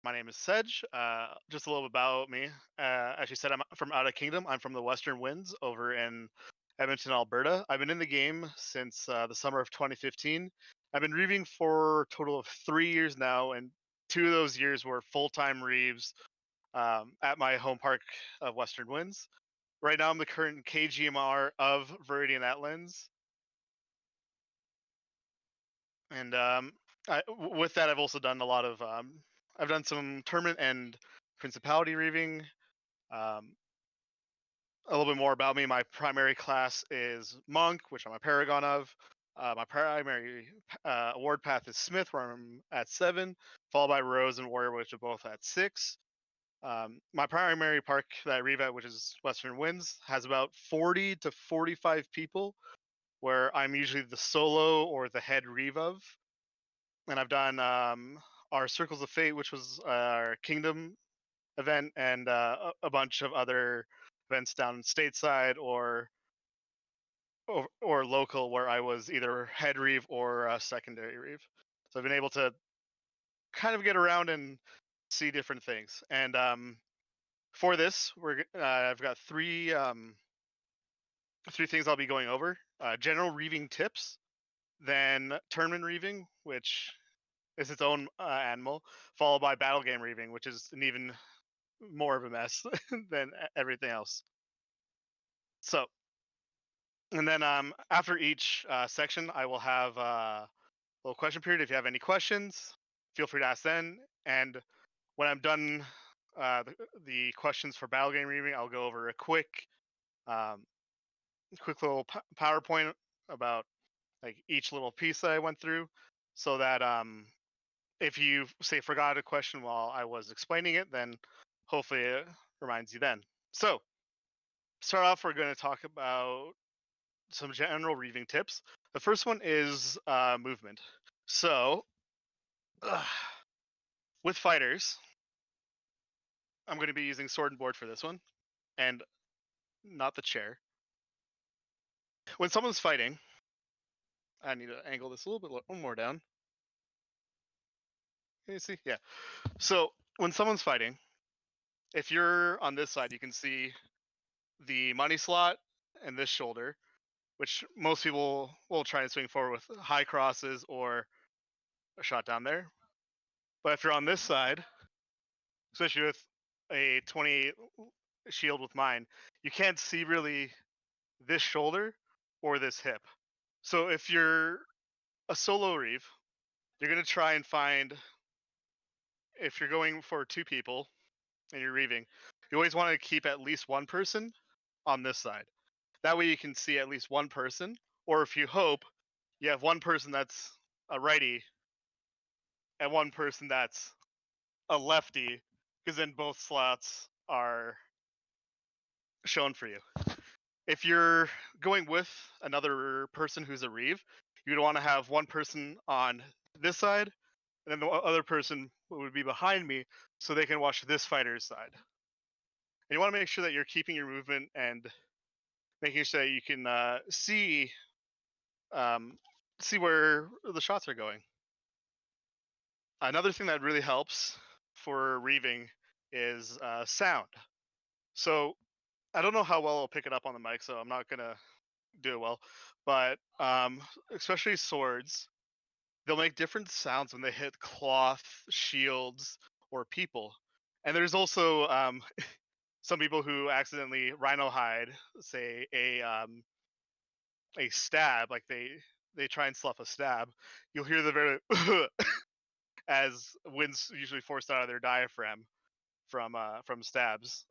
My name is Sedge. Just a little bit about me. As you said, I'm from out of Kingdom. I'm from the Western Winds over in Edmonton, Alberta. I've been in the game since the summer of 2015. I've been reaving for a total of 3 years now, and 2 of those years were full-time reeves at my home park of Western Winds. Right now, I'm the current KGMR of Viridian Atlands, and with that, I've also done a lot of I've done some tournament and principality reaving. Um, a little bit more about me. My primary class is Monk, which I'm a Paragon of. My primary award path is Smith, where I'm at 7, followed by Rose and Warrior, which are both at 6. My primary park that I reeve at, which is Western Winds, has about 40 to 45 people, where I'm usually the solo or the head reeve of. And I've done our Circles of Fate, which was our Kingdom event, and a bunch of other events down stateside or local, where I was either head reeve or secondary reeve. So I've been able to kind of get around and see different things. And for this, I've got three things I'll be going over: general reeving tips, then tournament reeving, which is its own animal, followed by battle game reeving, which is an even more of a mess than everything else. So, and then after each section, I will have a little question period. If you have any questions, feel free to ask then. And when I'm done the questions for battle game reeving, I'll go over a quick little PowerPoint about like each little piece that I went through, so that if you say forgot a question while I was explaining it, then hopefully it reminds you then. So, start off, we're going to talk about some general reeving tips. The first one is movement. So, with fighters, I'm going to be using sword and board for this one, and not the chair. When someone's fighting, I need to angle this a little bit more down. Can you see? Yeah. So when someone's fighting, if you're on this side, you can see the money slot and this shoulder, which most people will try and swing forward with high crosses or a shot down there. But if you're on this side, especially with a 28 shield with mine, you can't see really this shoulder or this hip. So if you're a solo reeve, you're going to try and find, if you're going for 2 people and you're reeving, you always want to keep at least one person on this side. That way you can see at least one person, or if you hope, you have one person that's a righty and one person that's a lefty, because then both slots are shown for you. If you're going with another person who's a reeve, you'd want to have one person on this side, and then the other person would be behind me, so they can watch this fighter's side. And you want to make sure that you're keeping your movement and making sure that you can see where the shots are going. Another thing that really helps for reeving is sound. So I don't know how well I'll pick it up on the mic, so I'm not gonna do it well. But especially swords, they'll make different sounds when they hit cloth, shields, or people. And there's also some people who accidentally rhino hide, say a stab, like they try and slough a stab. You'll hear the very as wind's usually forced out of their diaphragm from stabs.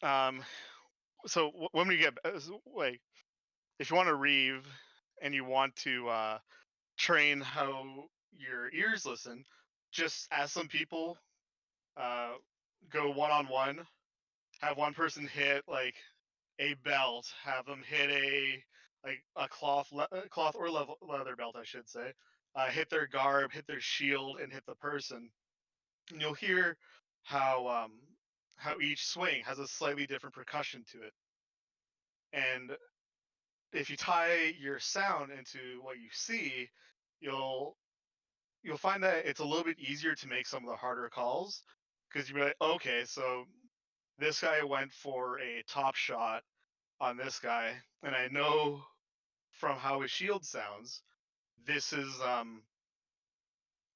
So when we get like, if you want to reeve and you want to train how your ears listen, just ask some people, go one-on-one, have one person hit like a belt, have them hit a cloth or leather belt, I should say, hit their garb, hit their shield, and hit the person. And you'll hear how each swing has a slightly different percussion to it. And if you tie your sound into what you see, you'll you'll find that it's a little bit easier to make some of the harder calls because you're like, okay, so this guy went for a top shot on this guy, and I know from how his shield sounds, this is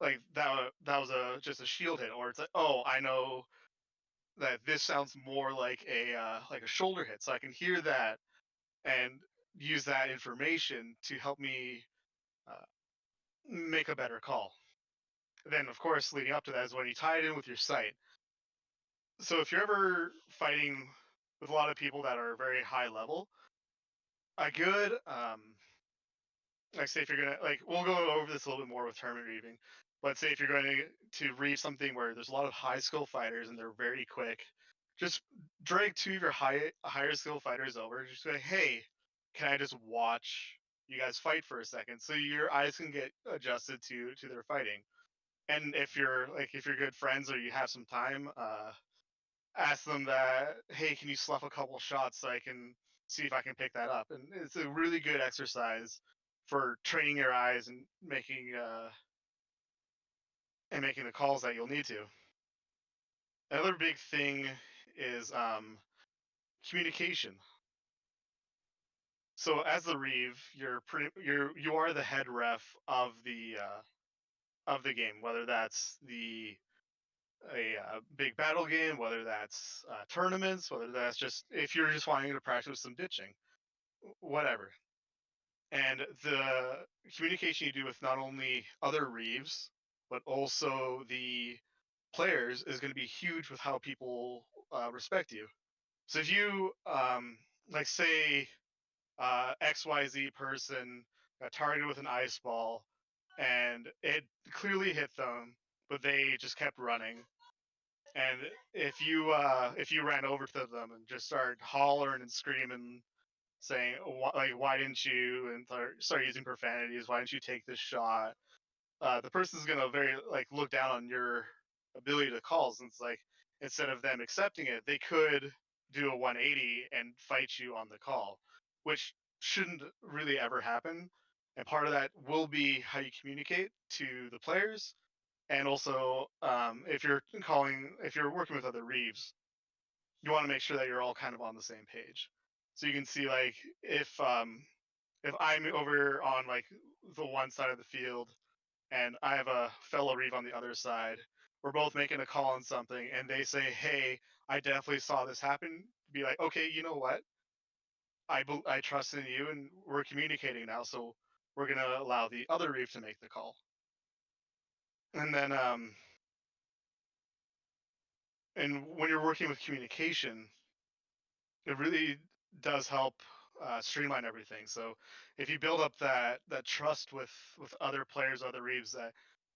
like that was a just a shield hit, or it's like, oh, I know that this sounds more like a shoulder hit, so I can hear that and use that information to help me uh, make a better call. Then, of course, leading up to that is when you tie it in with your sight. So if you're ever fighting with a lot of people that are very high level, a good like say if you're gonna like we'll go over this a little bit more with tournament reaving, but say if you're going to reave something where there's a lot of high skill fighters and they're very quick, just drag two of your higher skill fighters over. Just say, hey, can I just watch you guys fight for a second so your eyes can get adjusted to their fighting. And if you're good friends or you have some time, ask them that, hey, can you slough a couple shots so I can see if I can pick that up? And it's a really good exercise for training your eyes and making the calls that you'll need to. Another big thing is communication. So as the Reeve, you are the head ref of the game, whether that's a big battle game, whether that's tournaments, whether that's just if you're just wanting to practice some ditching, whatever. And the communication you do with not only other Reeves, but also the players is going to be huge with how people respect you. So if you, like, say, XYZ person got targeted with an ice ball and it clearly hit them, but they just kept running. And if you ran over to them and just started hollering and screaming saying like why didn't you and start using profanities, why didn't you take this shot, the person's gonna very like look down on your ability to calls, and it's like instead of them accepting it they could do a 180 and fight you on the call, which shouldn't really ever happen. And part of that will be how you communicate to the players, and also if you're working with other reeves, you want to make sure that you're all kind of on the same page. So you can see like if I'm over on like the one side of the field and I have a fellow Reeve on the other side, we're both making a call on something and they say, hey, I definitely saw this happen. Be like, okay, you know what? I trust in you and we're communicating now. So we're going to allow the other Reeve to make the call. And then, and when you're working with communication, it really does help streamline everything. So if you build up that trust with other players, other Reeves, that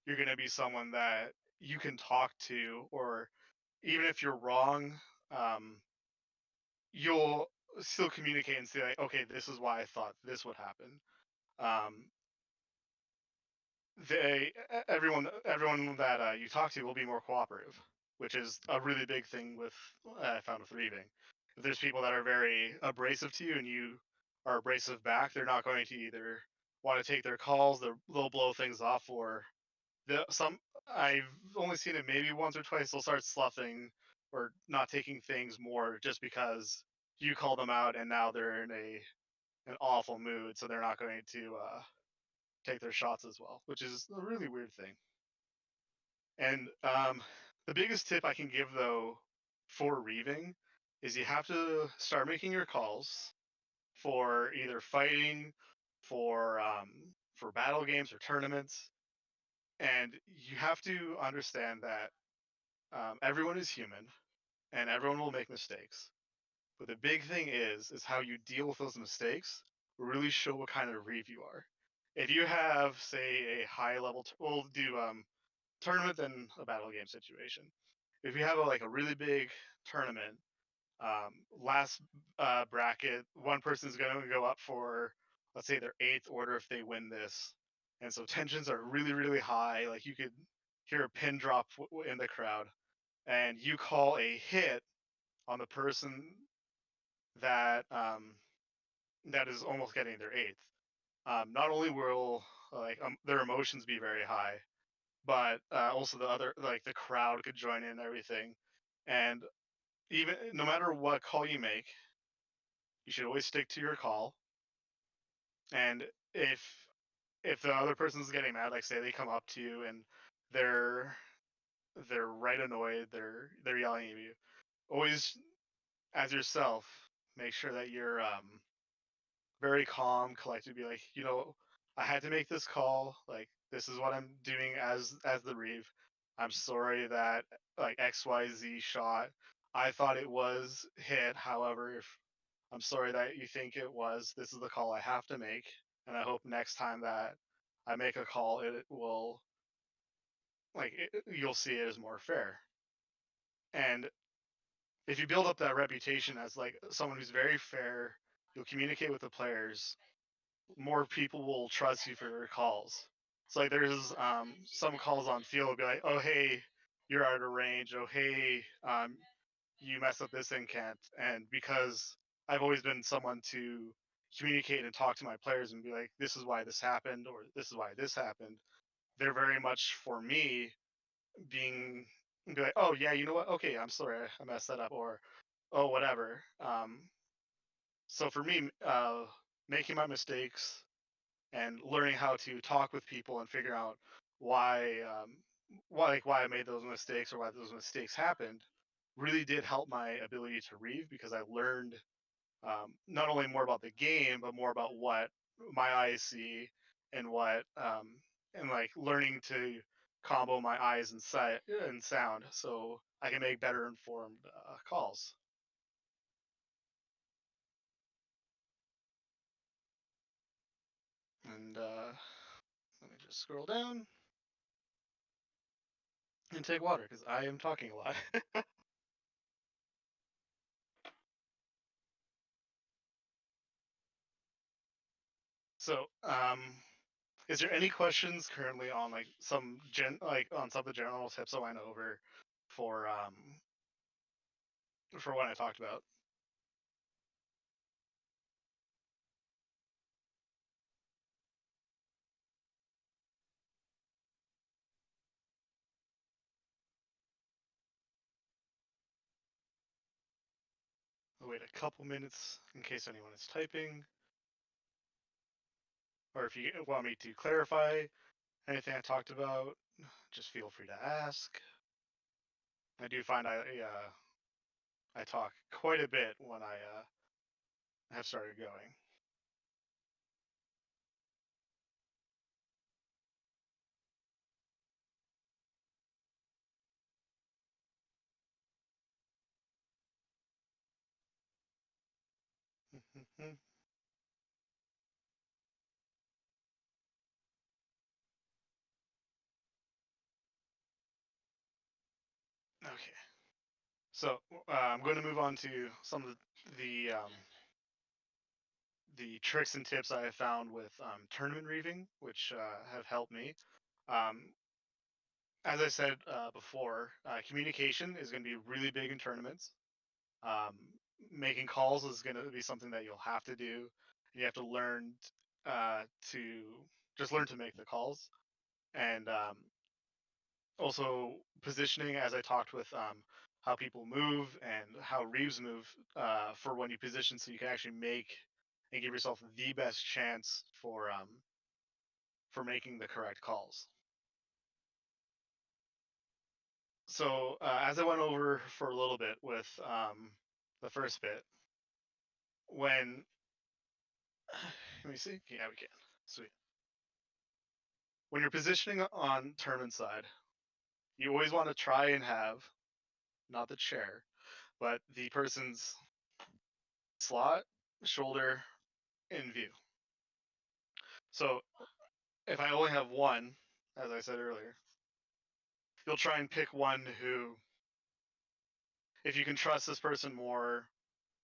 you're going to be someone that you can talk to, or even if you're wrong, um, you'll still communicate and say like, okay, this is why I thought this would happen. Um, everyone that you talk to will be more cooperative, which is a really big thing with I found with Reeving. If there's people that are very abrasive to you and you are abrasive back, they're not going to either want to take their calls, they'll blow things off, or some I've only seen it maybe once or twice. They'll start sloughing or not taking things more just because you call them out and now they're in an awful mood, so they're not going to take their shots as well, which is a really weird thing. And the biggest tip I can give though for reaving is you have to start making your calls for either fighting, for battle games or tournaments, and you have to understand that everyone is human and everyone will make mistakes. But the big thing is how you deal with those mistakes will really show what kind of reeve you are. If you have, say, a high level, we'll do tournament than a battle game situation. If you have like a really big tournament, last bracket, one person's going to go up for, let's say, their eighth order if they win this, and so tensions are really really high. Like you could hear a pin drop in the crowd, and you call a hit on the person that that is almost getting their eighth. Not only will their emotions be very high, but also the other, like the crowd could join in and everything. And even no matter what call you make, you should always stick to your call. And if if the other person's getting mad, like say they come up to you and they're they're right annoyed, they're yelling at you, always as yourself, make sure that you're very calm, collected. Be like, I had to make this call. Like, this is what I'm doing as the Reeve. I'm sorry that like XYZ shot. I thought it was hit. However, if I'm sorry that you think it was, this is the call I have to make, and I hope next time that I make a call, it will you'll see it as more fair. And if you build up that reputation as like someone who's very fair, you'll communicate with the players, more people will trust you for your calls. It's like there's some calls on field will be like, oh hey, you're out of range. Oh hey, you messed up this incant. And because I've always been someone to communicate and talk to my players and be like, this is why this happened or this is why this happened. They're very much for me being be like, oh yeah, you know what? Okay, I'm sorry, I messed that up, or oh whatever. So for me, making my mistakes and learning how to talk with people and figure out why why I made those mistakes or why those mistakes happened really did help my ability to reeve, because I learned not only more about the game but more about what my eyes see and what and like learning to combo my eyes and sight and sound so I can make better informed calls. And let me just scroll down and take water because I am talking a lot. So, is there any questions currently on like on some of the general tips I went over for what I talked about? I'll wait a couple minutes in case anyone is typing, or if you want me to clarify anything I talked about, just feel free to ask. I do find I talk quite a bit when I have started going. Okay, so I'm going to move on to some of the tricks and tips I have found with tournament reeving, which have helped me. Um, as I said before, communication is going to be really big in tournaments. Um, Making calls is going to be something that you'll have to do. You have to learn to just learn to make the calls, and also positioning, as I talked with how people move and how Reeves move for when you position, so you can actually make and give yourself the best chance for making the correct calls. So as I went over for a little bit with the first bit, when let me see, yeah, we can, sweet. When you're positioning on tournament side, you always want to try and have not the chair, but the person's slot, shoulder in view. So if I only have one, as I said earlier, you'll try and pick one who, if you can trust this person more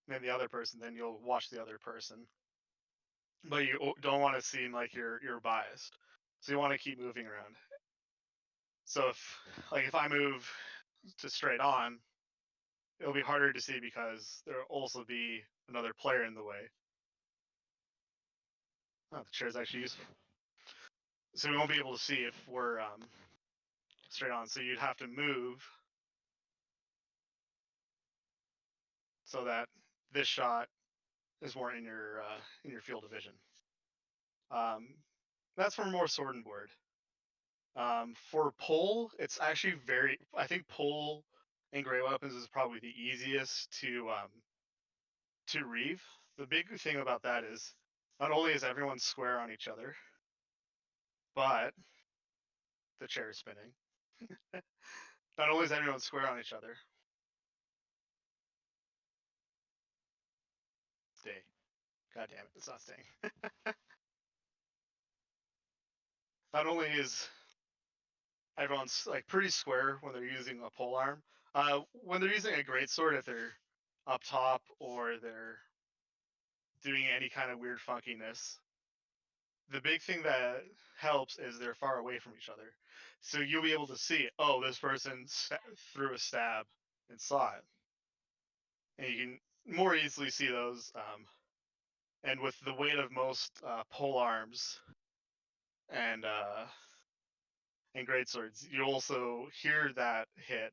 than the other person, then you'll watch the other person. But you don't want to seem like you're biased, so you want to keep moving around. So if I move to straight on, it'll be harder to see because there'll also be another player in the way. Oh, the chair is actually useful, so we won't be able to see if we're straight on. So you'd have to move so that this shot is more in your field of vision. That's for more sword and board. For pole, it's actually very. I think pole and gray weapons is probably the easiest to reeve. The big thing about that is not only is everyone square on each other, but the chair is spinning. Not only is everyone square on each other. Stay. God damn it, it's not staying. Not only is everyone's like pretty square when they're using a pole arm. When they're using a greatsword, if they're up top or they're doing any kind of weird funkiness, the big thing that helps is they're far away from each other, so you'll be able to see. Oh, this person threw a stab and saw it, and you can more easily see those. And with the weight of most pole arms and greatswords, you also hear that hit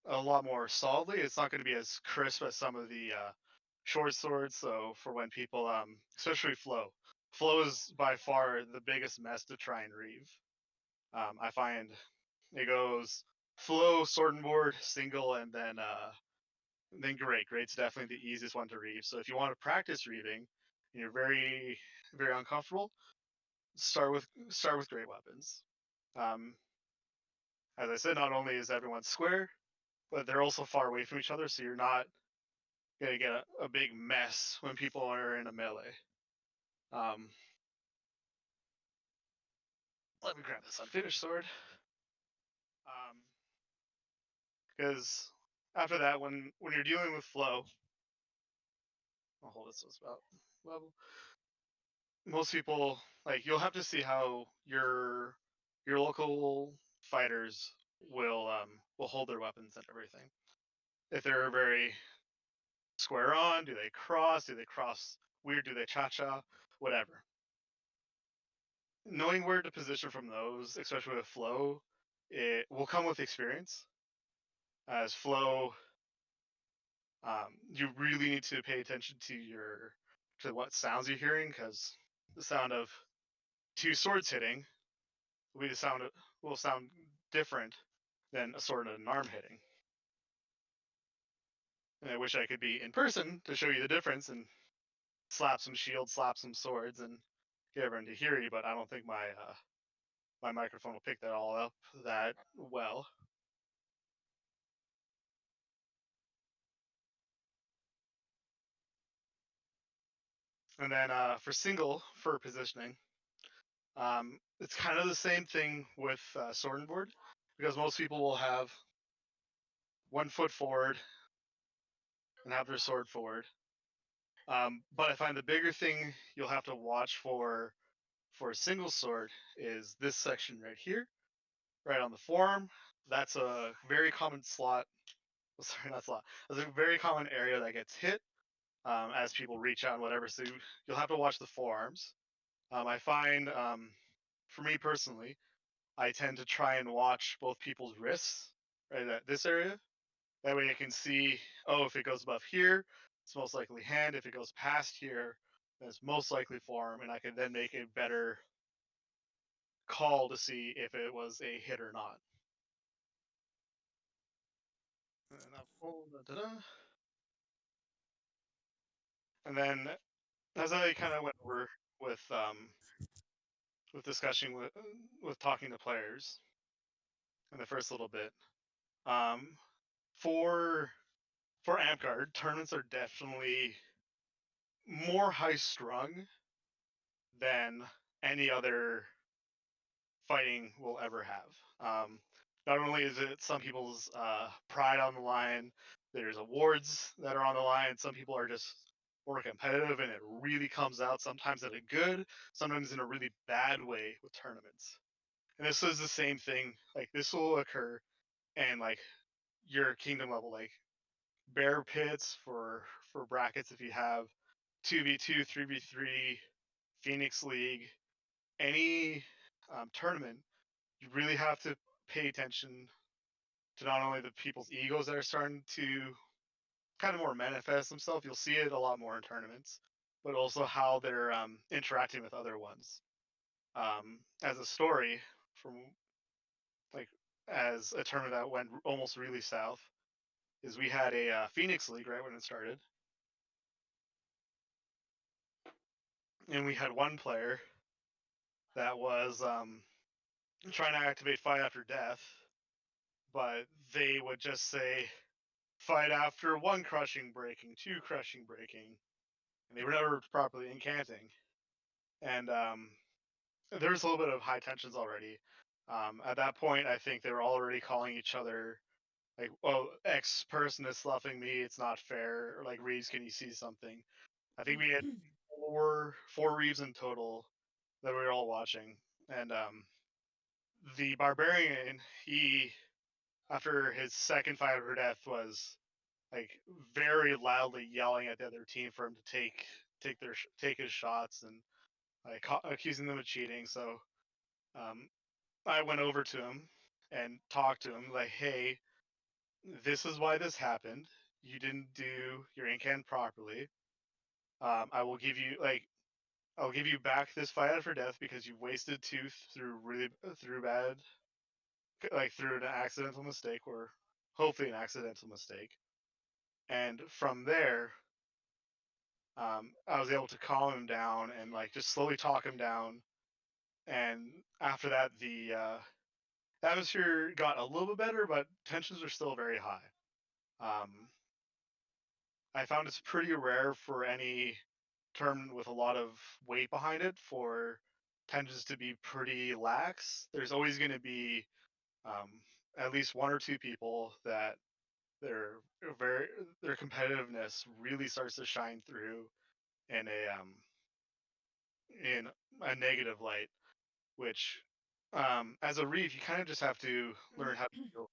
a lot more solidly. It's not going to be as crisp as some of the short swords. So for when people, especially flow is by far the biggest mess to try and reeve. I find it goes flow, sword and board, single, and then great. Great's definitely the easiest one to reeve. So if you want to practice reeving, and you're very very uncomfortable, start with great weapons. Um, as I said, not only is everyone square, but they're also far away from each other, so you're not gonna get a big mess when people are in a melee. Um, Let me grab this unfinished sword. Because after that, when you're dealing with flow, I'll hold this so it's about level. Most people like you'll have to see how your local fighters will hold their weapons and everything. If they're very square on, do they cross? Do they cross weird? Do they cha-cha? Whatever. Knowing where to position from those, especially with flow, it will come with experience. As flow, you really need to pay attention to what sounds you're hearing, because the sound of two swords hitting will sound different than a sword and an arm hitting. And I wish I could be in person to show you the difference and slap some shields, slap some swords, and get everyone to hear you. But I don't think my microphone will pick that all up that well. And then for single for positioning, it's kind of the same thing with sword and board, because most people will have 1 foot forward and have their sword forward. But I find the bigger thing you'll have to watch for a single sword is this section right here, right on the forearm. That's a very common slot. Sorry, not slot. That's a very common area that gets hit as people reach out and whatever. So you'll have to watch the forearms. I find, for me personally, I tend to try and watch both people's wrists right at this area. That way I can see, oh, if it goes above here, it's most likely hand. If it goes past here, then it's most likely forearm, and I can then make a better call to see if it was a hit or not. And then as I kind of went over with discussing with talking to players in the first little bit, um, for Amp tournaments are definitely more high strung than any other fighting will ever have. Not only is it some people's pride on the line, there's awards that are on the line. Some people are just more competitive, and it really comes out sometimes in a good, sometimes in a really bad way with tournaments. And this is the same thing. Like this will occur, and like your kingdom level, like bear pits for brackets. If you have 2v2, 3v3, Phoenix League, any tournament, you really have to pay attention to not only the people's egos that are starting to kind of more manifest themselves. You'll see it a lot more in tournaments, but also how they're interacting with other ones. As a story from like as a tournament that went almost really south is we had a Phoenix League right when it started, and we had one player that was trying to activate fight after death, but they would just say fight after one crushing breaking, two crushing breaking, and they were never properly incanting. And there was a little bit of high tensions already. At that point, I think they were already calling each other like, "Oh, X person is sloughing me. It's not fair." Or like, "Reeves, can you see something?" I think we had four Reeves in total that we were all watching, and the barbarian, he after his second fight of her death was like very loudly yelling at the other team for him to take his shots and like accusing them of cheating. So um, I went over to him and talked to him like, "Hey, this is why this happened. You didn't do your incant properly. I will give you I'll give you back this fight out for death because you wasted tooth through really through bad like through an accidental mistake or hopefully an accidental mistake." And from there, I was able to calm him down and like just slowly talk him down. And after that, the atmosphere got a little bit better, but tensions are still very high. Um, I found it's pretty rare for any term with a lot of weight behind it for tensions to be pretty lax. There's always going to be um, at least one or two people that their very their competitiveness really starts to shine through in in a negative light, which as a Reeve, you kind of just have to learn how to deal.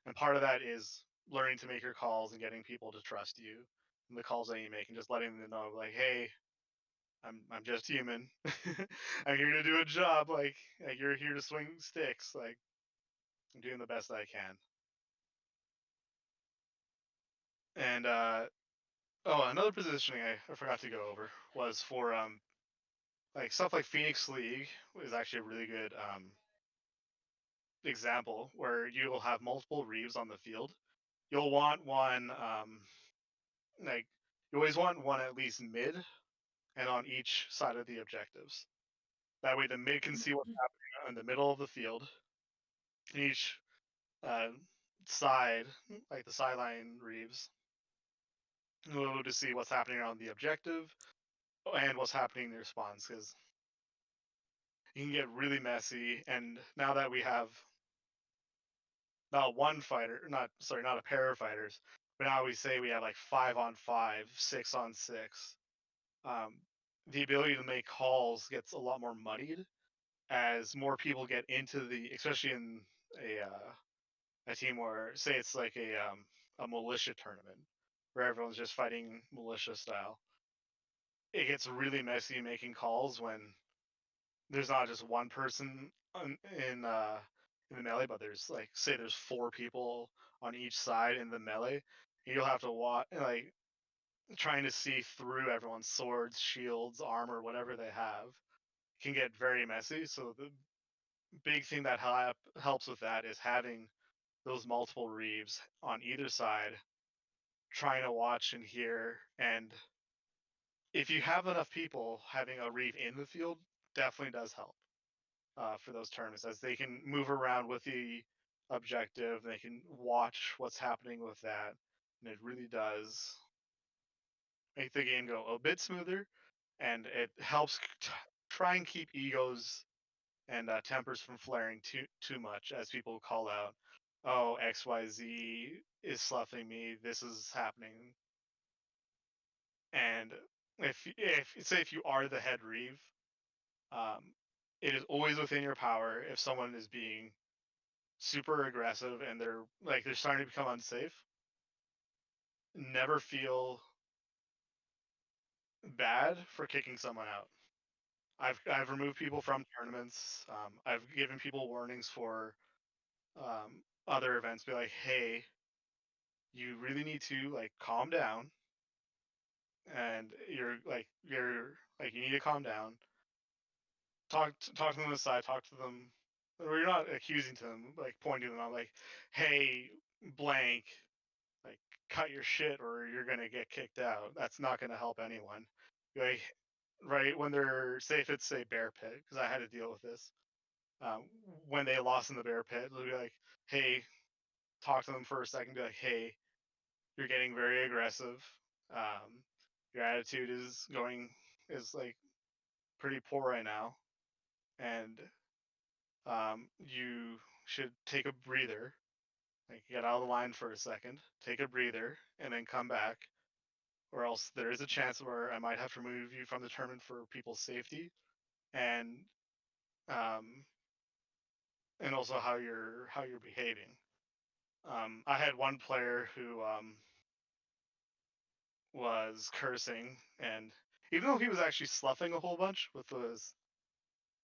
And part of that is learning to make your calls and getting people to trust you and the calls that you make and just letting them know like, hey, I'm just human. I'm here to do a job. Like you're here to swing sticks. Like I'm doing the best I can. And another positioning I forgot to go over was for like stuff like Phoenix League is actually a really good example where you'll have multiple Reeves on the field. You'll want one like you always want one at least mid and on each side of the objectives. That way the mid can see what's happening in the middle of the field. And each uh, side, like the sideline Reeves, will be able to see what's happening on the objective and what's happening in their spawns because it can get really messy. And now that we have not one fighter, not a pair of fighters, but now we say we have like 5-on-5, 6-on-6. Um, the ability to make calls gets a lot more muddied as more people get into especially in a team where say it's like a militia tournament where everyone's just fighting militia style. It gets really messy making calls when there's not just one person in the melee, but there's like say there's four people on each side in the melee. And you'll have to watch like trying to see through everyone's swords, shields, armor, whatever they have can get very messy. So the big thing that helps with that is having those multiple Reeves on either side, trying to watch and hear. And if you have enough people, having a Reeve in the field definitely does help for those tournaments, as they can move around with the objective. They can watch what's happening with that, and it really does make the game go a bit smoother. And it helps try and keep egos and tempers from flaring too much as people call out, "Oh, XYZ is sloughing me. This is happening." And if you are the head Reeve, um, it is always within your power if someone is being super aggressive and they're starting to become unsafe. Never feel bad for kicking someone out. I've removed people from tournaments. I've given people warnings for other events, be like, hey, you really need to like calm down, and you need to calm down. Talk to them aside. Talk to them, or you're not accusing them, like pointing them out, like, hey, blank, like cut your shit or you're gonna get kicked out. That's not gonna help anyone. Like, right when they're safe, it's say bear pit, because I had to deal with this. Um, when they lost in the bear pit, they'll be like, hey, talk to them for a second, be like, hey, you're getting very aggressive. Um, your attitude is like pretty poor right now, and you should take a breather. Like, get out of the line for a second, take a breather, and then come back, or else there is a chance where I might have to remove you from the tournament for people's safety, and um, and also how you're behaving. I had one player who was cursing, and even though he was actually sloughing a whole bunch, with was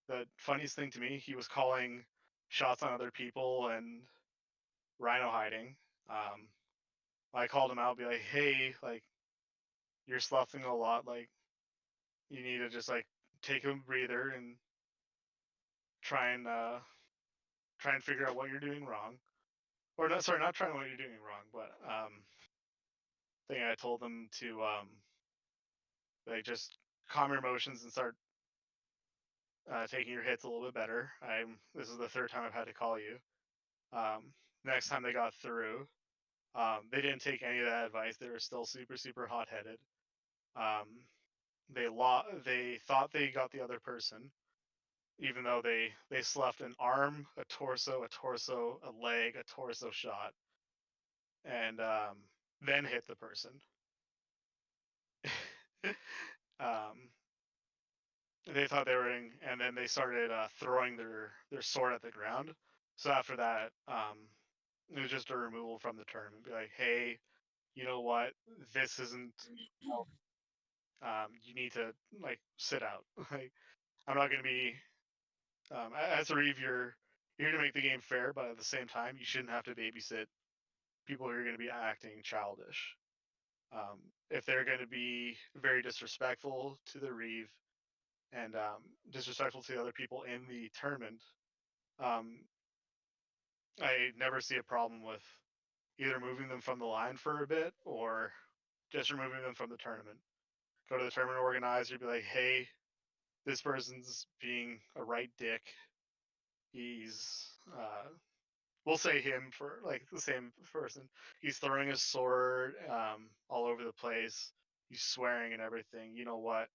the funniest thing to me, he was calling shots on other people and rhino hiding. Um, I called him out, be like, hey, like, you're sloughing a lot, like, you need to just like take a breather and try and uh, try and figure out what you're doing wrong, or not. Sorry, not trying what you're doing wrong, but I think I told them to like just calm your emotions and start taking your hits a little bit better. This is the third time I've had to call you. Next time they got through, they didn't take any of that advice. They were still super super hot headed. Um, they thought they got the other person, even though they sloughed an arm, a torso, a leg, a torso shot, and then hit the person. um, they thought they were in, and then they started throwing their sword at the ground. So after that, it was just a removal from the tournament. Be like, hey, you know what? This isn't. You need to like sit out. Like, I'm not going to be. As a Reeve, you're here to make the game fair, but at the same time, you shouldn't have to babysit people who are going to be acting childish. If they're going to be very disrespectful to the Reeve and disrespectful to the other people in the tournament, um, I never see a problem with either moving them from the line for a bit or just removing them from the tournament. Go to the tournament organizer, be like, hey, this person's being a right dick. He's, we'll say him for like the same person. He's throwing his sword all over the place. He's swearing and everything. You know what?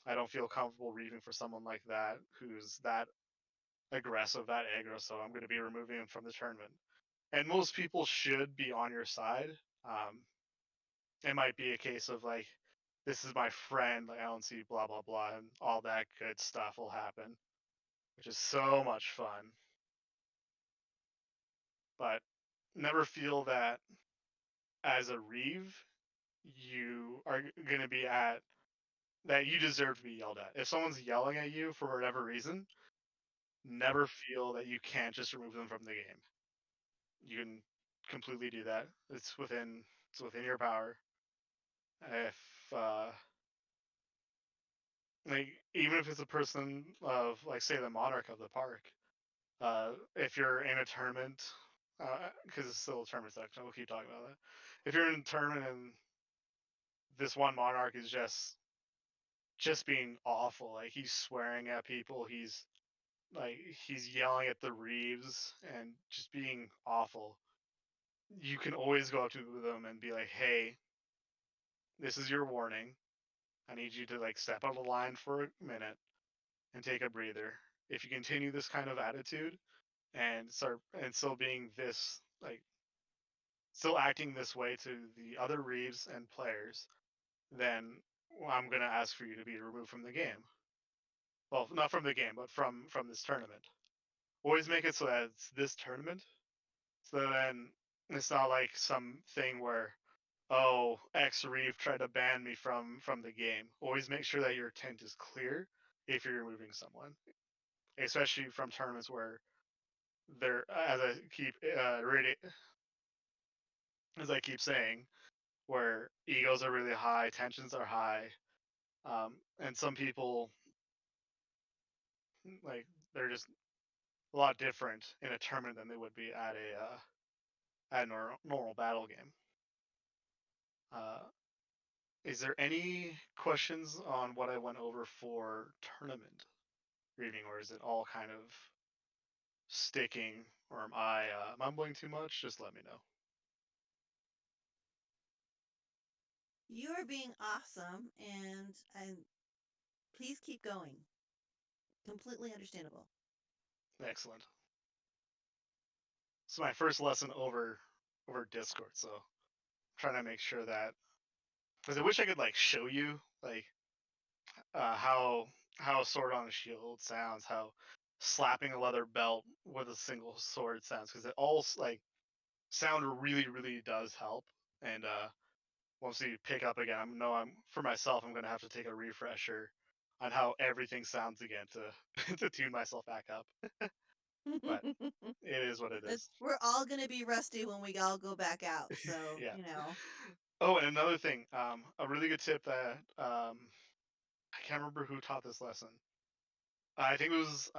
I don't feel comfortable reading for someone like that who's that aggressive, that aggro. So I'm going to be removing him from the tournament. And most people should be on your side. Um, it might be a case of like, this is my friend, like I don't see blah blah blah, and all that good stuff will happen, which is so much fun. But never feel that as a Reeve, you are going to be at that you deserve to be yelled at. If someone's yelling at you for whatever reason, never feel that you can't just remove them from the game. You can completely do that. It's within your power. If like, even if it's a person of like say the monarch of the park, if you're in a tournament, because it's still a tournament section, we'll keep talking about that. If you're in a tournament and this one monarch is just being awful, like he's swearing at people, he's yelling at the Reeves and just being awful, you can always go up to them and be like, hey, this is your warning. I need you to like step out of the line for a minute and take a breather. If you continue this kind of attitude and start and still being this like still acting this way to the other Reeves and players, then I'm gonna ask for you to be removed from the game. Well, not from the game, but from this tournament. Always make it so that it's this tournament. So then it's not like something where, oh, X Reeve tried to ban me from the game. Always make sure that your intent is clear if you're removing someone, especially from tournaments where they're as I keep saying, where egos are really high, tensions are high, and some people like they're just a lot different in a tournament than they would be at a normal battle game. Uh, is there any questions on what I went over for tournament reading, or is it all kind of sticking, or am I mumbling too much? Just let me know. You are being awesome, and please keep going. Completely understandable. Excellent. It's my first lesson over Discord, so I'm trying to make sure that because I wish I could like show you like how a sword on a shield sounds, how slapping a leather belt with a single sword sounds, because it all like sound really does help. And once you pick up again, I'm for myself, I'm gonna have to take a refresher on how everything sounds again to to tune myself back up. But it is what it is. We're all going to be rusty when we all go back out. So, Yeah. you know. Oh, and another thing, a really good tip that I can't remember who taught this lesson. I think it was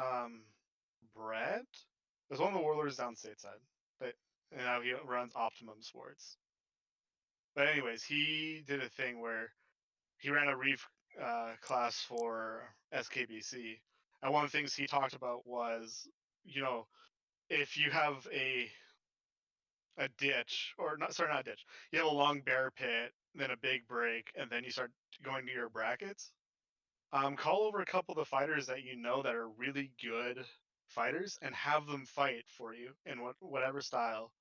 Brett. It was one of the warlords down stateside. But and now he runs Optimum Sports. But anyways, he did a thing where he ran a Reeve class for SKBC, and one of the things he talked about was, you know, if you have a ditch, or not, sorry, not a ditch, you have a long bear pit, then a big break, and then you start going to your brackets. Call over a couple of the fighters that you know that are really good fighters and have them fight for you in whatever style,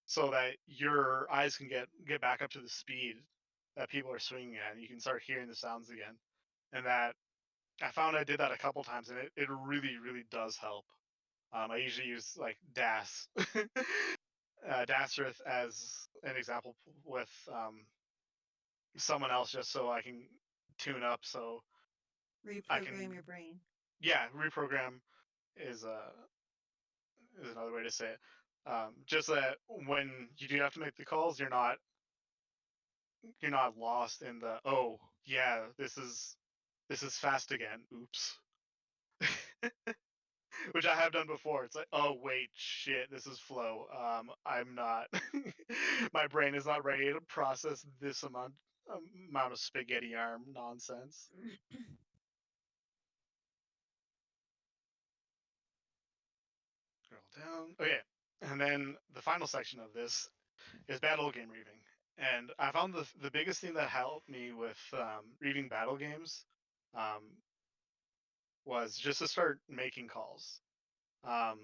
so that your eyes can get back up to the speed that people are swinging at, and you can start hearing the sounds again. And that I found I did that a couple times, and it really does help. I usually use like Das, Dasrith as an example with someone else, just so I can tune up, so I Reprogram can, your brain. yeah, reprogram is another way to say it. Just that when you do have to make the calls, you're not lost in the, oh yeah, this is fast again. Oops. Which I have done before. It's like, oh wait, shit, this is flow. I'm not. My brain is not ready to process this amount of spaghetti arm nonsense. Scroll down. Okay, and then the final section of this is battle game reaving. And I found the biggest thing that helped me with reading battle games um, was just to start making calls. Um,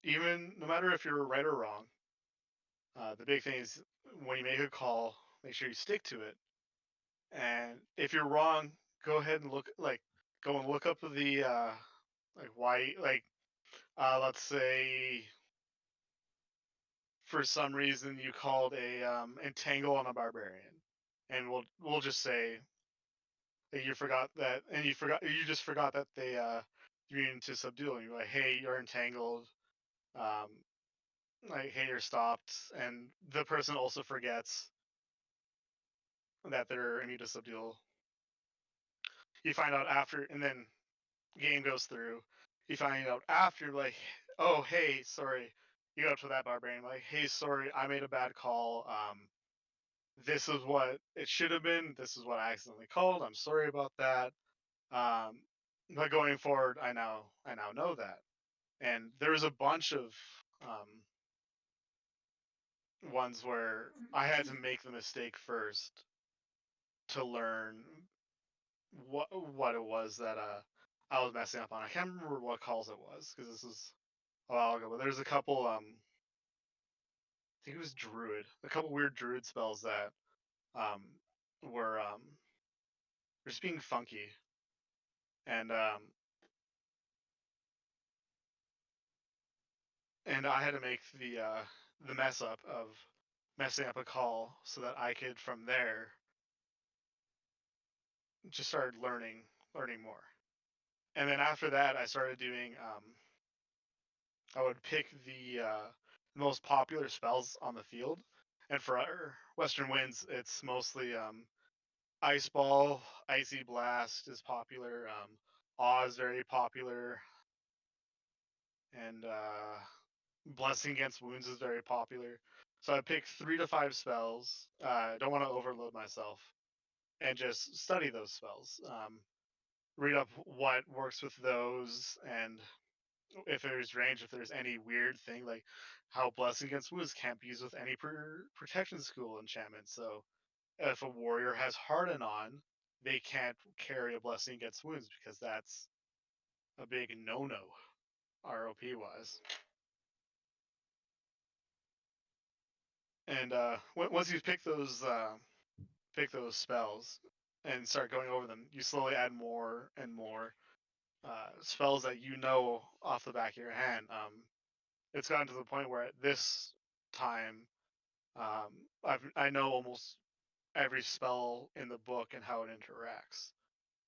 Even no matter if you're right or wrong, the big thing is when you make a call, make sure you stick to it. And if you're wrong, go ahead and go and look up the like why like let's say for some reason you called a entangle on a barbarian, and we'll just say that you forgot that, and you just forgot that they you're into subdue, and you're like, hey, you're entangled, um, like hey, you're stopped, and the person also forgets that they're immune to subdue. You find out after, and then game goes through. You find out after, like, oh hey, sorry. You go up to that barbarian, like, hey, sorry, I made a bad call. This is what it should have been. This is what I accidentally called. I'm sorry about that. Um, but going forward, I now know that. And there's a bunch of um, ones where I had to make the mistake first to learn what it was that I was messing up on. I can't remember what calls it was because this was a while ago. But there's a couple. I think it was druid. A couple weird druid spells that um were just being funky, and I had to make the mess up of messing up a call so that I could from there just start learning more. And then after that, I started doing I would pick the most popular spells on the field. And for our Western Winds, it's mostly Ice Ball, Icy Blast is popular. Awe is very popular, and Blessing Against Wounds is very popular. So I pick 3 to 5 spells. I don't want to overload myself, and just study those spells. Read up what works with those, and if there's range, if there's any weird thing like how Blessing Against Wounds can't be used with any protection school enchantment. So if a warrior has Harden on, they can't carry a Blessing Against Wounds because that's a big no-no, ROP wise. And once you pick those spells and start going over them, you slowly add more and more spells that you know off the back of your hand. It's gotten to the point where at this time, I know almost every spell in the book and how it interacts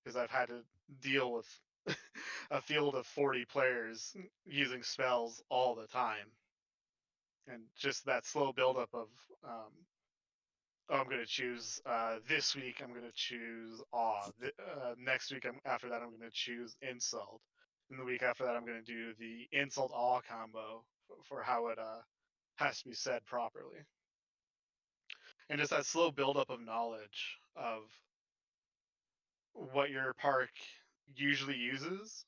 because I've had to deal with a field of 40 players using spells all the time, and just that slow buildup of oh, I'm gonna choose this week. I'm gonna choose awe. Next week, after that, I'm gonna choose insult. And the week after that, I'm gonna do the insult awe combo for how it has to be said properly. And just that slow buildup of knowledge of what your park usually uses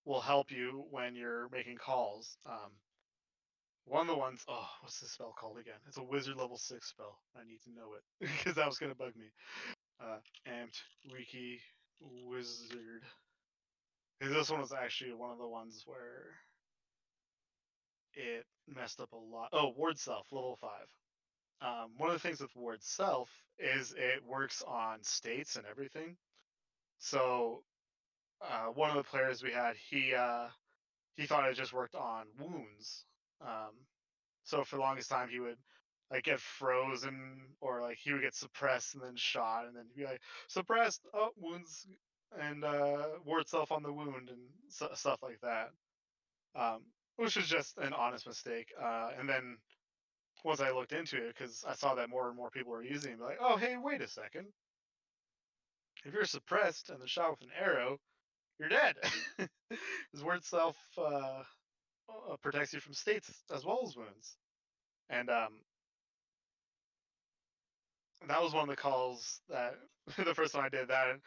will help you when you're making calls. One of the ones, oh, what's this spell called again? It's a wizard level 6 spell. I need to know it because that was gonna bug me. Amped Wiki Wizard. Because this one was actually one of the ones where it messed up a lot. Oh, Ward Self, level 5. One of the things with Ward Self is it works on states and everything. So one of the players we had, he thought it just worked on wounds. So for the longest time, he would like get frozen or like he would get suppressed and then shot and then be like suppressed, oh wounds, and ward self on the wound and stuff like that. Um, which was just an honest mistake. And then once I looked into it, because I saw that more and more people were using it, like, oh hey, wait a second, if you're suppressed and then shot with an arrow, you're dead. His word self protects you from states as well as wounds, and that was one of the calls that the first time I did that,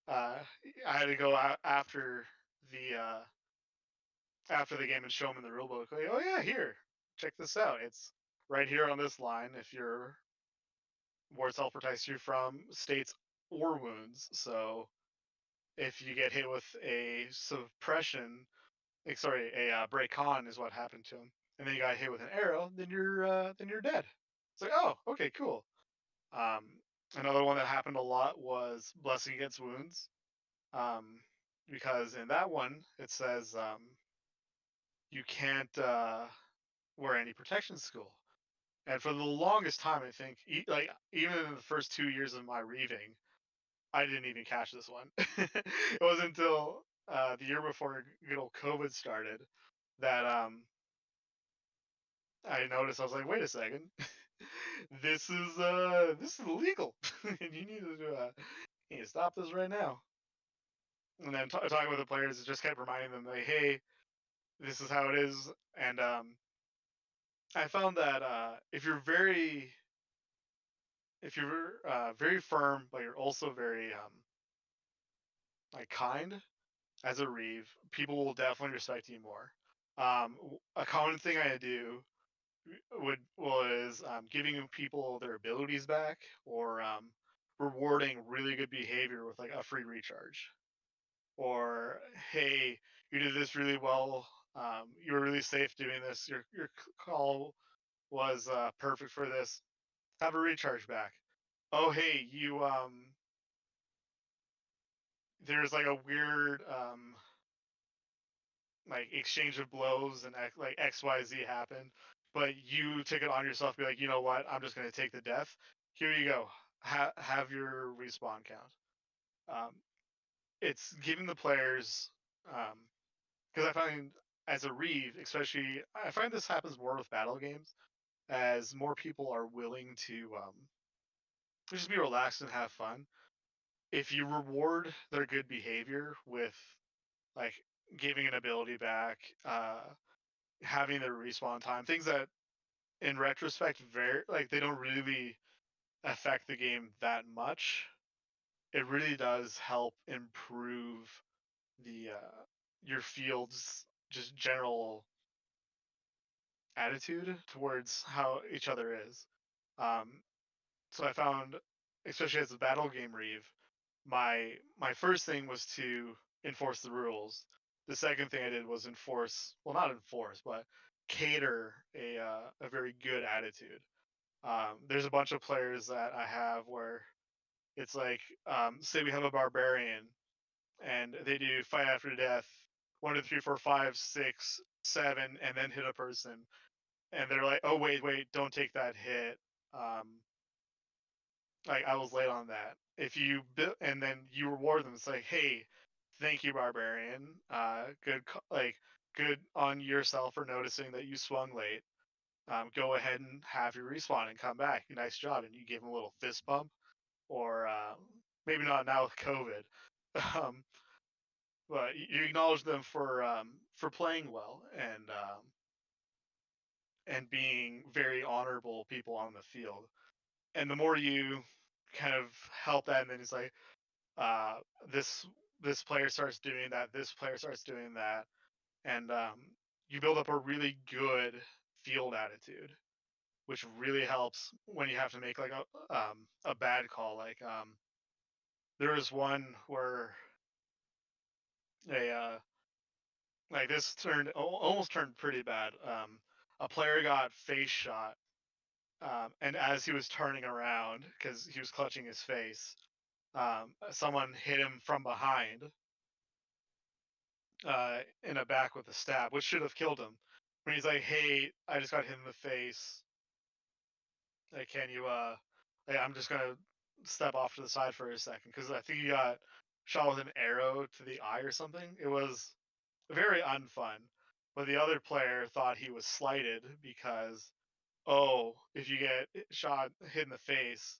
uh, I had to go out after the game and show them in the rule book. Like, oh yeah, here, check this out. It's right here on this line. If your ward self protects you from states or wounds, so if you get hit with a suppression, sorry, a break con is what happened to him, and then you got hit with an arrow, then you're dead. It's like, oh, okay, cool. Um, Another one that happened a lot was Blessing Against Wounds, um, because in that one it says you can't wear any protection school. And for the longest time, I think, like even in the first 2 years of my reeving, I didn't even catch this one. It wasn't until the year before good old COVID started that I noticed. I was like, wait a second, this is illegal, and you need to stop this right now. And then talking with the players, it just kept reminding them like, hey, this is how it is. And I found that if you're very firm, but you're also very like kind as a Reeve, people will definitely respect you more. A common thing I do was giving people their abilities back or rewarding really good behavior with like a free recharge. Or hey, you did this really well. You were really safe doing this. Your call was perfect for this. Have a recharge back. Oh hey, you there's like a weird like exchange of blows and like XYZ happened, but you took it on yourself. Be like, you know what? I'm just gonna take the death. Here you go. Have your respawn count. Um, it's giving the players because I find as a Reeve, especially, I find this happens more with battle games, as more people are willing to just be relaxed and have fun. If you reward their good behavior with like giving an ability back, having their respawn time, things that in retrospect very like they don't really affect the game that much, it really does help improve the your field's just general attitude towards how each other is. Um, so I found, especially as a battle game Reeve, my first thing was to enforce the rules. The second thing I did was enforce, well, not enforce, but cater a very good attitude. There's a bunch of players that I have where it's like, say we have a barbarian and they do fight after death, 1, 2, 3, 4, 5, 6, 7, and then hit a person, and they're like, oh wait, don't take that hit. Um, like I was late on that. If you and then you reward them, it's like, hey, thank you, barbarian. Like good on yourself for noticing that you swung late. Go ahead and have your respawn and come back. Nice job, and you give them a little fist bump, or maybe not now with COVID. Um, but you acknowledge them for playing well and being very honorable people on the field. And the more you kind of help that, and then it's like, uh, this this player starts doing that, this player starts doing that, and you build up a really good field attitude, which really helps when you have to make like a bad call. Like there was one where a like this almost turned pretty bad. A player got face shot, and as he was turning around because he was clutching his face, someone hit him from behind in the back with a stab, which should have killed him. When he's like, "Hey, I just got hit in the face. Like, can you like, I'm just gonna step off to the side for a second because I think he got shot with an arrow to the eye or something." It was very unfun. But the other player thought he was slighted because, oh, if you get hit in the face,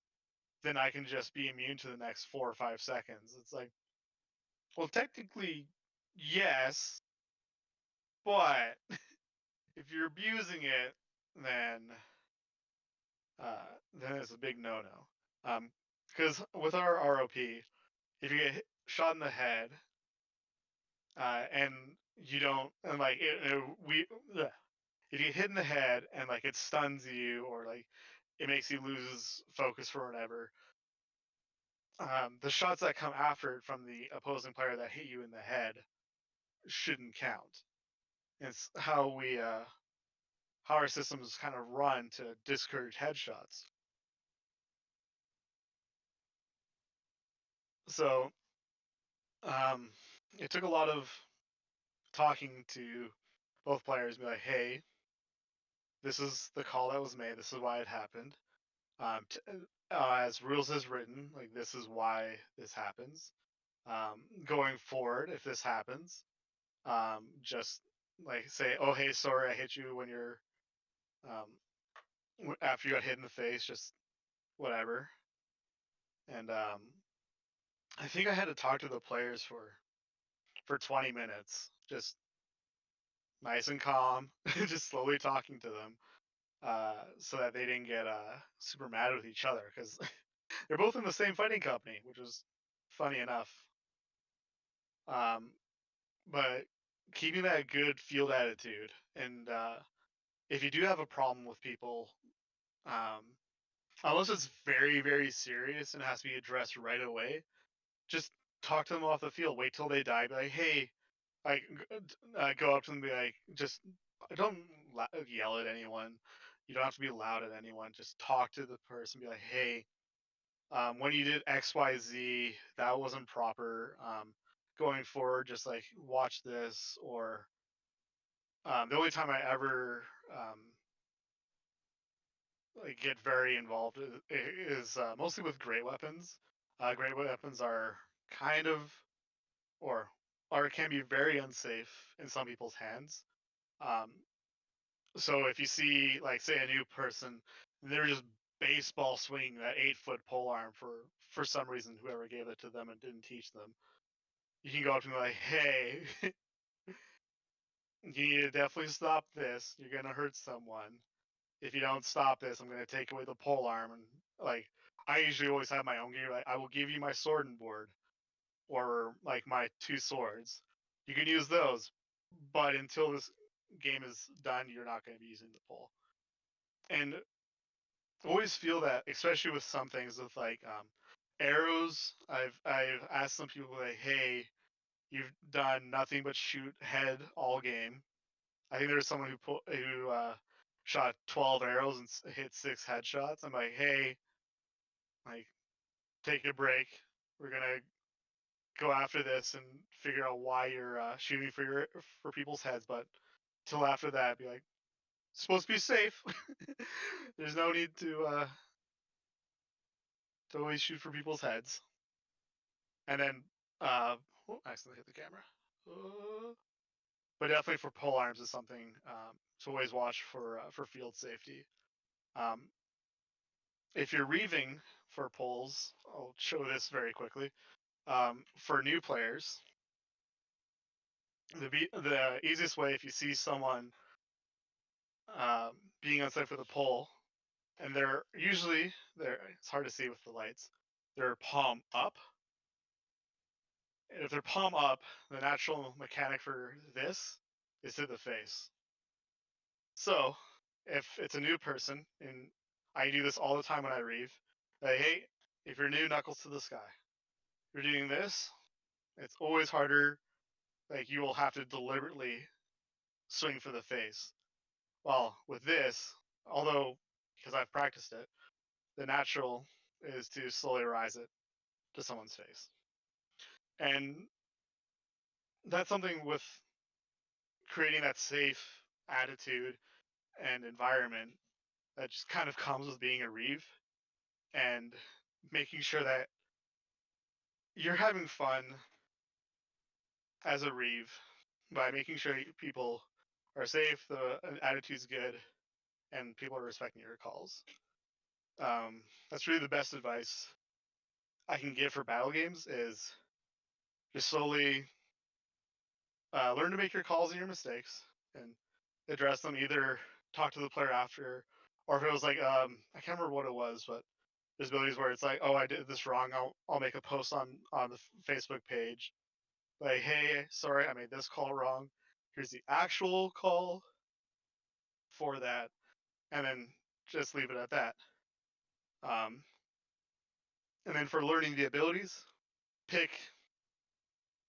then I can just be immune to the next 4 or 5 seconds. It's like, well, technically, yes, but if you're abusing it, then then it's a big no-no. Because with our ROP, if you get shot in the head, and you don't, and like we, bleh. If you get hit in the head and like it stuns you or like it makes you lose focus for whatever, the shots that come after it from the opposing player that hit you in the head shouldn't count. It's how our systems kind of run to discourage headshots. So um, it took a lot of talking to both players, be like, hey, this is the call that was made. This is why it happened. As rules is written, like this is why this happens. Going forward, if this happens, just like say, oh hey, sorry, I hit you when you're after you got hit in the face, just whatever. And I think I had to talk to the players for 20 minutes, just nice and calm, just slowly talking to them, so that they didn't get super mad with each other because they're both in the same fighting company, which was funny enough. Um, but keeping that good field attitude, and if you do have a problem with people, um, unless it's very very serious and has to be addressed right away, just talk to them off the field. Wait till they die. Be like, hey, like go up to them and be like, just don't yell at anyone. You don't have to be loud at anyone. Just talk to the person. Be like, hey, when you did X, Y, Z, that wasn't proper. Going forward, just like watch this. Or the only time I ever like get very involved is mostly with great weapons. Great weapons are kind of or can be very unsafe in some people's hands. So if you see, like, say, a new person, and they're just baseball swinging that 8-foot pole arm for some reason, whoever gave it to them and didn't teach them, you can go up to them like, "Hey, you need to definitely stop this. You're gonna hurt someone. If you don't stop this, I'm gonna take away the pole arm." And like, I usually always have my own gear. Like, I will give you my sword and board, or like my 2 swords. You can use those, but until this game is done, you're not going to be using the pole. And I always feel that, especially with some things, with like arrows. I've asked some people like, "Hey, you've done nothing but shoot head all game." I think there was someone who shot 12 arrows and hit 6 headshots. I'm like, "Hey, like, take a break. We're gonna go after this and figure out why you're shooting for people's heads." But till after that, be like, supposed to be safe. There's no need to always shoot for people's heads. And then, I accidentally hit the camera. But definitely for pole arms is something to always watch for field safety. Um, if you're reeving for poles, I'll show this very quickly. For new players, the easiest way, if you see someone being on site for the pole, and they're usually it's hard to see with the lights, they're palm up. And if they're palm up, the natural mechanic for this is to the face. So if it's a new person, and I do this all the time when I reeve, like, hey, if you're new, knuckles to the sky. If you're doing this, it's always harder. Like, you will have to deliberately swing for the face. Well, with this, although because I've practiced it, the natural is to slowly rise it to someone's face. And that's something with creating that safe attitude and environment that just kind of comes with being a Reeve, and making sure that you're having fun as a Reeve by making sure people are safe, the attitude's good, and people are respecting your calls. That's really the best advice I can give for battle games, is just slowly learn to make your calls and your mistakes and address them. Either talk to the player after, or if it was like, I can't remember what it was, but there's abilities where it's like, oh, I did this wrong. I'll make a post on the Facebook page, like, hey, sorry, I made this call wrong. Here's the actual call for that, and then just leave it at that. Um, and then for learning the abilities, pick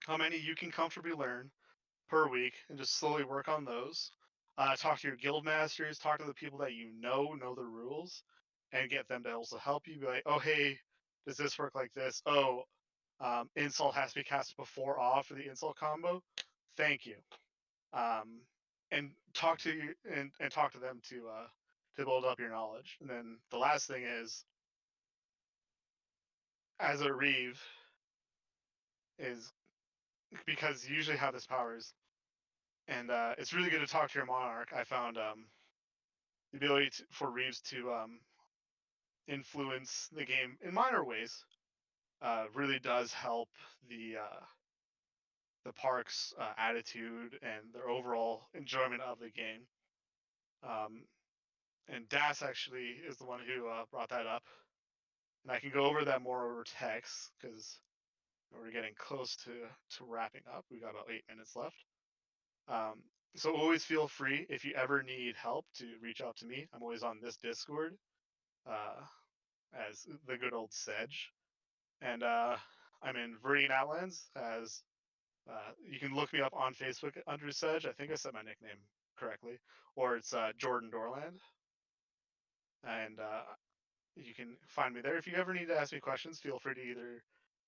how many you can comfortably learn per week and just slowly work on those. Talk to your guild masters, talk to the people that you know the rules, and get them to also help you. Be like, oh, hey, does this work like this? Oh, insult has to be cast before off for the insult combo. Thank you. And talk to you and talk to them to build up your knowledge. And then the last thing is, as a Reeve, is because you usually have this powers, and it's really good to talk to your monarch. I found the ability for Reeves to influence the game in minor ways really does help the park's attitude and their overall enjoyment of the game. Um, and Das actually is the one who brought that up, and I can go over that more over text because we're getting close to wrapping up. We got about 8 minutes left. So always feel free, if you ever need help, to reach out to me. I'm always on this Discord as the good old Sedge. And I'm in Viridian Outlands as you can look me up on Facebook under Sedge. I think I said my nickname correctly. Or it's Jordan Dorland. And you can find me there. If you ever need to ask me questions, feel free to either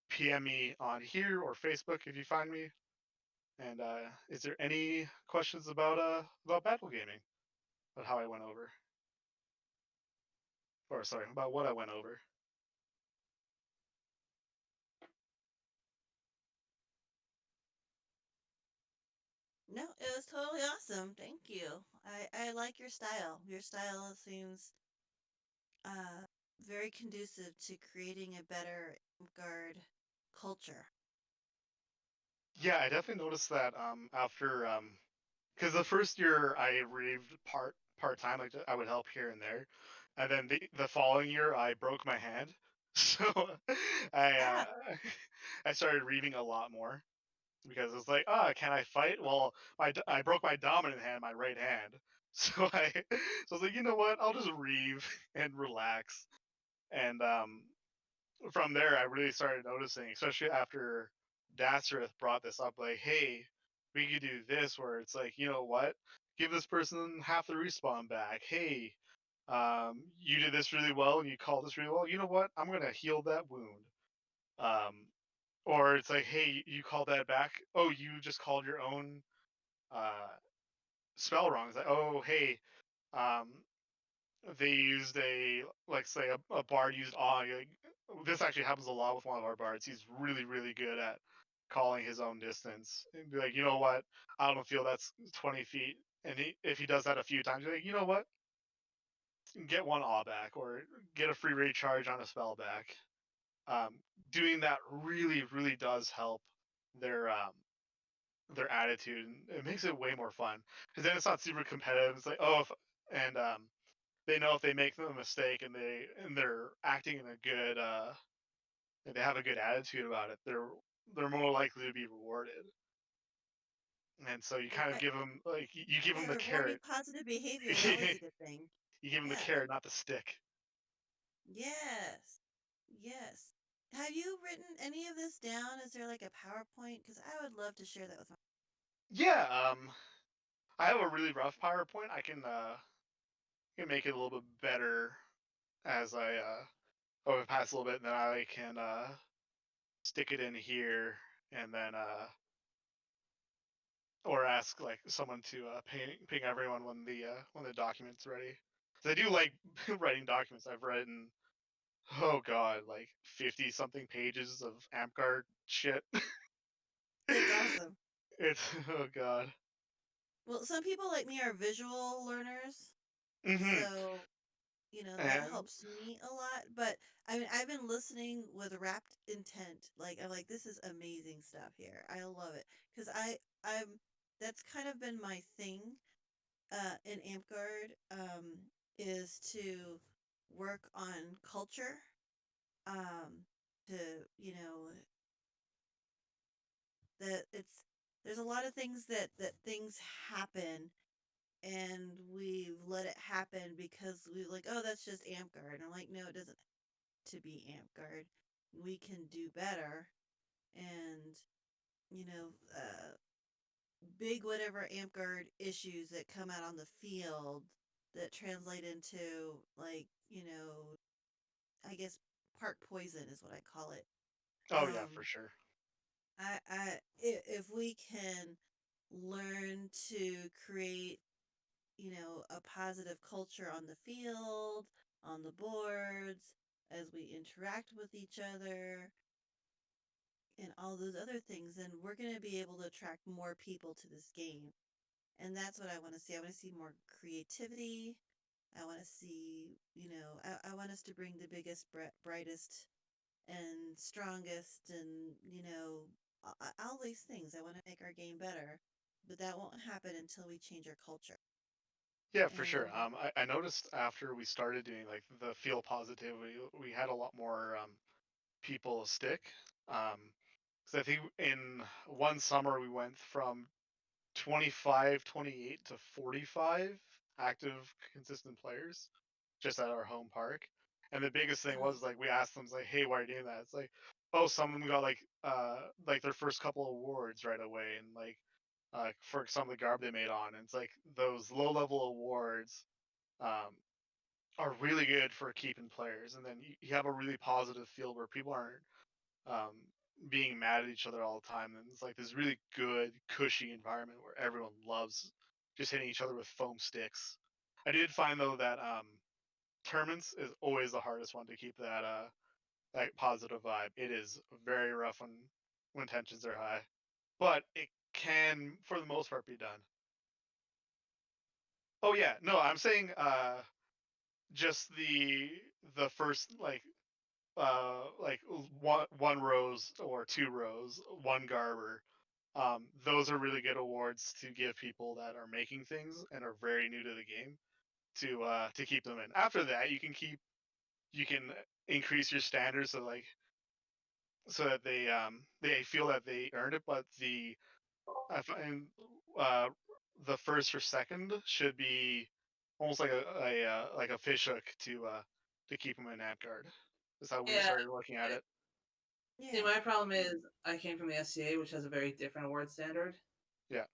PM me on here or Facebook if you find me. And is there any questions about battle gaming? About how I went over? Or sorry, about what I went over? No, it was totally awesome. Thank you. I like your style. Your style seems uh very conducive to creating a better guard culture. Yeah, I definitely noticed that after because the first year I reeved part time, like I would help here and there, and then the following year I broke my hand, so I Ah, I started reeving a lot more because it's like, ah, can I fight? Well, I broke my dominant hand, my right hand, so I was like, you know what? I'll just reeve and relax, and from there, I really started noticing, especially after Dasareth brought this up, like, hey, we could do this, where it's like, you know what? Give this person half the respawn back. Hey, you did this really well and you called this really well. You know what? I'm gonna heal that wound. Um, or it's like, hey, you called that back. Oh, you just called your own uh, spell wrong. It's like, oh, hey, um, they used a like say a bard used awe. Like, this actually happens a lot with one of our bards. He's really really good at calling his own distance and be like, you know what, I don't feel that's 20 feet, and if he does that a few times, you're like, you know what, get one awe back or get a free recharge on a spell back. um, Doing that really really does help their their attitude, and it makes it way more fun because then it's not super competitive. It's like, oh, and they know if they make a mistake and they're acting in a good and they have a good attitude about it, they're more likely to be rewarded. And so you kind of right. give them like you give them Yeah, the rewarding carrot. positive behavior is always You a good thing. give them the Yeah. carrot, not the stick. Yes. Yes. Have you written any of this down? Is there like a PowerPoint? Because I would love to share that with my. Yeah, I have a really rough PowerPoint. I can make it a little bit better as I over pass a little bit, and then I can stick it in here, and then or ask like someone to ping everyone when the document's ready. 'Cause I do like writing documents. I've written, oh god, like 50 something pages of Amtgard shit. That's awesome. It's oh god. Well, some people like me are visual learners, Hmm. so that And helps me a lot. But I mean, I've been listening with rapt intent. Like I'm like, this is amazing stuff here. I love it because I'm that's kind of been my thing in Amtgard is to work on culture to that it's there's a lot of things that things happen and we've let it happen because we like, oh, that's just Amtgard. And I'm like, no, it doesn't have to be Amtgard. We can do better and big whatever Amtgard issues that come out on the field that translate into like, I guess park poison is what I call it. oh yeah, for Um sure. if we can learn to create, a positive culture on the field, on the boards, as we interact with each other, and all those other things, then we're going to be able to attract more people to this game. And that's what I want to see. I want to see more creativity. I want to see, I want us to bring the biggest, brightest, and strongest, and, all these things. I want to make our game better. But that won't happen until we change our culture. Yeah, for sure. And I noticed after we started doing like the feel positivity, we had a lot more people stick. Because I think in one summer we went from 25, 28 to 45 active, consistent players just at our home park. And the biggest thing uh, was like we asked them like, "Hey, why are you doing that?" It's like, "Oh, some of them got like their first couple awards right away, and like for some of the garb they made on." And it's like those low level awards um, are really good for keeping players, and then you have a really positive feel where people aren't um, being mad at each other all the time. And it's like this really good, cushy environment where everyone loves just hitting each other with foam sticks. I did find though that tournaments is always the hardest one to keep that positive vibe. It is very rough when tensions are high, but can, for the most part, be done. Oh yeah, no, I'm saying just the first like one rose or two rows, one garber. Those are really good awards to give people that are making things and are very new to the game to keep them in. After that, you can increase your standards so that they feel that they earned it. But I find uh, the first or second should be almost like a fish hook to keep them in Amtgard. Is how we Yeah. started looking at it. See, Yeah. my problem is I came from the SCA, which has a very different award standard. Yeah.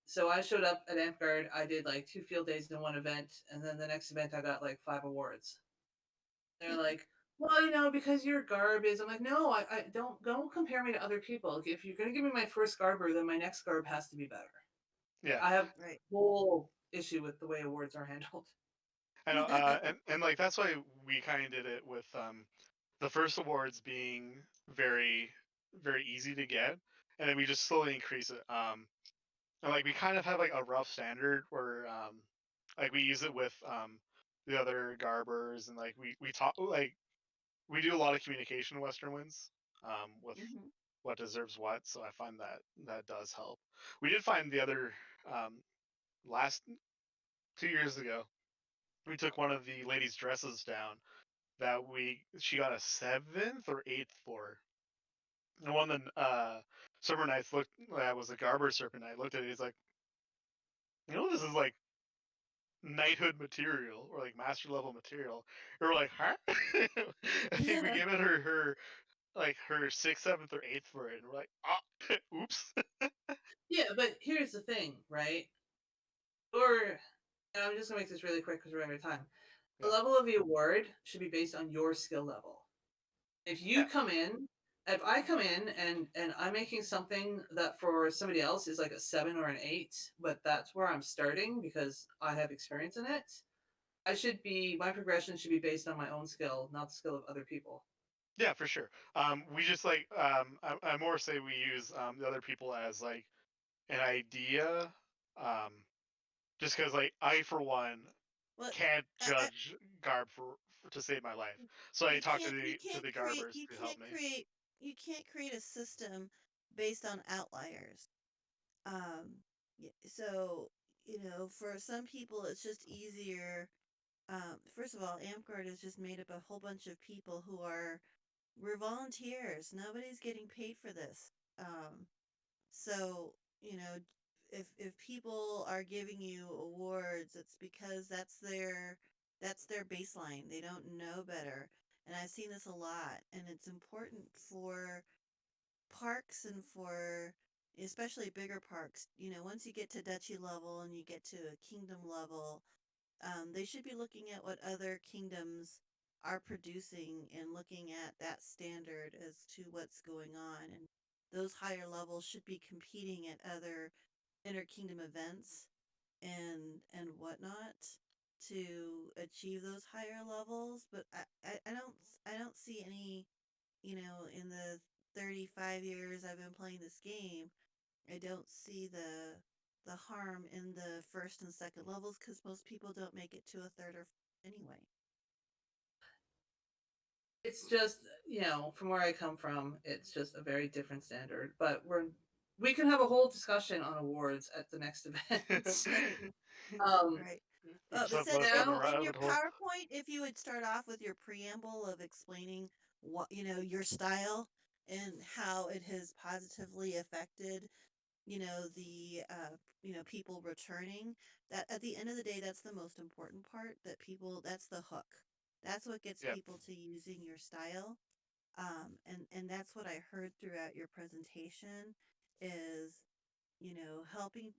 So I showed up at Amtgard. I did like 2 field days in one event, and then the next event I got like 5 awards. They're like, well, because your garb is. I'm like, no, I don't compare me to other people. If you're gonna give me my first garber, then my next garb has to be better. Yeah. I have Right. whole issue with the way awards are handled. I know, and like that's why we kind of did it with the first awards being very easy to get, and then we just slowly increase it. And like we kind of have like a rough standard where like we use it with the other garbers, and like we talk like we do a lot of communication in Western Winds with Hmm. what deserves what. So I find that that does help. We did find the other um, last 2 years ago. We took one of the ladies' dresses down that she got a seventh or eighth for. And one of the Serpent Knights looked that was a Garber Serpent Knight looked at it. He's like, this is like knighthood material or like master level material. And we're like, huh? I think we gave it her like her sixth, seventh, or eighth for it. And we're like, oops. Yeah, but here's the thing, right? Or, and I'm just gonna make this really quick because we're out of time. The Yeah, level of the award should be based on your skill level. If yeah, you come in, if I come in and I'm making something that for somebody else is like a 7 or an 8, but that's where I'm starting because I have experience in it, my progression should be based on my own skill, not the skill of other people. yeah, for sure. We just like I more say we use the other people as like an idea, um, just because like I for one Well, can't I, judge garb for to save my life. So I you talk can't you to can't the create garbers you to help can't me. create you can't create a system based on outliers. Um, so for some people, it's just easier. First of all, Amtgard is just made up a whole bunch of people we're volunteers. Nobody's getting paid for this. So if people are giving you awards, it's because that's their baseline. They don't know better. And I've seen this a lot, and it's important for parks and for especially bigger parks. Once you get to duchy level and you get to a kingdom level, they should be looking at what other kingdoms are producing and looking at that standard as to what's going on. And those higher levels should be competing at other inter-kingdom events and whatnot to achieve those higher levels. But I don't see any, in the 35 years I've been playing this game, I don't see the harm in the first and second levels because most people don't make it to a third or anyway. It's just, from where I come from, it's just a very different standard. But we can have a whole discussion on awards at the next event. um, Right. But Except said us down the now, in your rabbit hole. PowerPoint, if you would start off with your preamble of explaining what your style and how it has positively affected the people returning, that at the end of the day, that's the most important part, that's the hook. That's what gets Yeah. people to using your style. And that's what I heard throughout your presentation is, helping,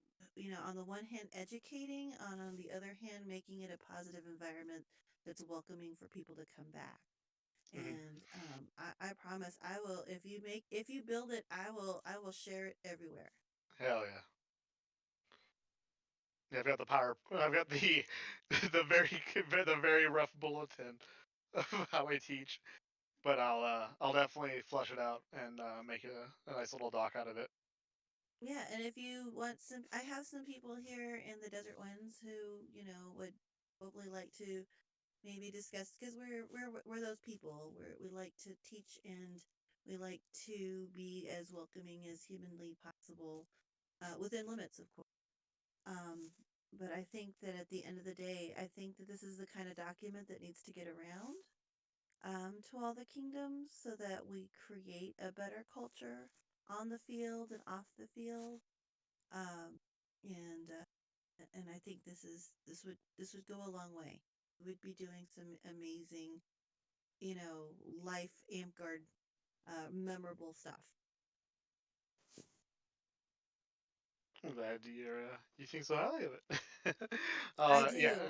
on the one hand, educating, on the other hand, making it a positive environment that's welcoming for people to come back. Hmm. And I promise I will, if you build it, I will share it everywhere. Hell yeah. Yeah, I've got the power. I've got the the very rough bulletin of how I teach, but I'll definitely flush it out and make a nice little doc out of it. Yeah, and if you want some, I have some people here in the Desert Winds who, would probably like to maybe discuss, because we're those people. We like to teach, and we like to be as welcoming as humanly possible, within limits, of course. Um, but I think that at the end of the day, I think that this is the kind of document that needs to get around, to all the kingdoms, so that we create a better culture on the field and off the field. Um, and I think this would go a long way. We'd be doing some amazing, life Amtgard, memorable stuff. I'm glad you think so highly of it. I Yeah, do.